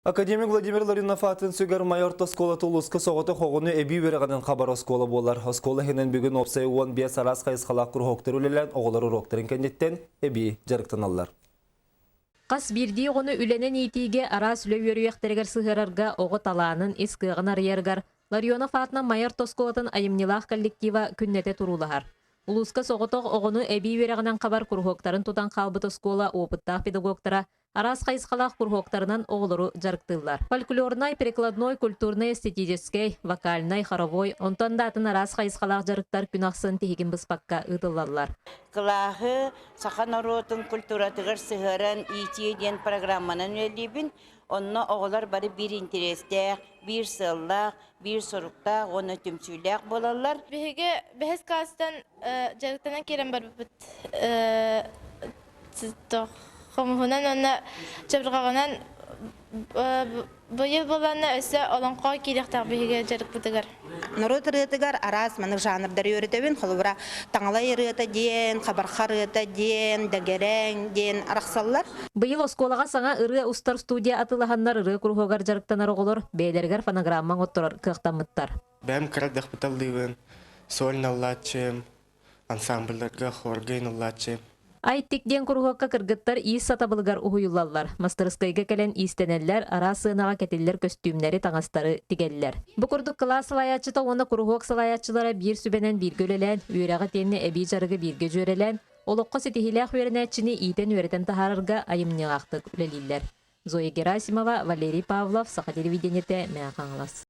Академик Владимир Ларинов атын сөгер майор тоскола тулуска соғыты хоғыны әбей беріғанын қабар оскола болар. Оскола хенен бүгін опсай 15 арас қайысқалақ күр өлелен оғылары роқтырын кәндеттен әбей жарықтан алар. Қас бірді оғыны үленен етіге арас үлі өріяқтергер сығырарға оғы таланын ескіғын арыяргар. Ларионов атынан майор тосколатын айымнилақ коллектива күннете турулағар. Улуска соғытық оғыны әбей беріғанан қабар күрхоқтарын тұтан қалбы тоскола опыттақ педагогтара арас қайысқалақ күрхоқтарынан оғылыру жарықтылар. Фольклорнай, перекладной, культурный, эстетический, вокальный, хоровой, онтан датын арас қайысқалақ жарықтар күнақсын тегін бұспаққа ұдылалар. Кылағы сақан оротын культуратығыр сығырын итиеден программанын өлібін, онына оғылар бары бір интерестер, бір сыллақ, бір сұрықтақ, оны түмсүйләк болалар. Бігі бәхес қастан жарықтана керен бар бұд. Қомығынан оны жабырғағынан бұйыл боланы өсі оланқо кейлектақ бігі жарық бұдығар. Народ рытыгар арас манык жанрдары өретебин холбура таңлай рыта ден, хабарха рыта ден, дагерең ден араксаллар. Быйыл осколага саңа ыры устар студия атылаханнар ыры курхогар жарыктанар оголор, бейлергер фонограммаң оттурар кыктамыттар. Бәм кырдык буталдыгын, сольналлачым, ансамбльлерге хоргейналлачым. Айттик ден курхокка кыргыттар иис сатабылгар уһуюллаллар. Мастерскайга келен иистенеллер, арасыынага кетиллер костюмнери таңастары тигеллер. Бу курдук класс салаячыта оны курхок салаячылара бир сүбенен бир гөлелен, үйрәгы тенне эби жарыгы бирге жөрелен, олоққа сетихилях үйренәчини иитен үйретен тахарырга айымнығақтык үлелиллер. Зоя Герасимова, Валерий Павлов, Саха телевидениете, Меахаңлас.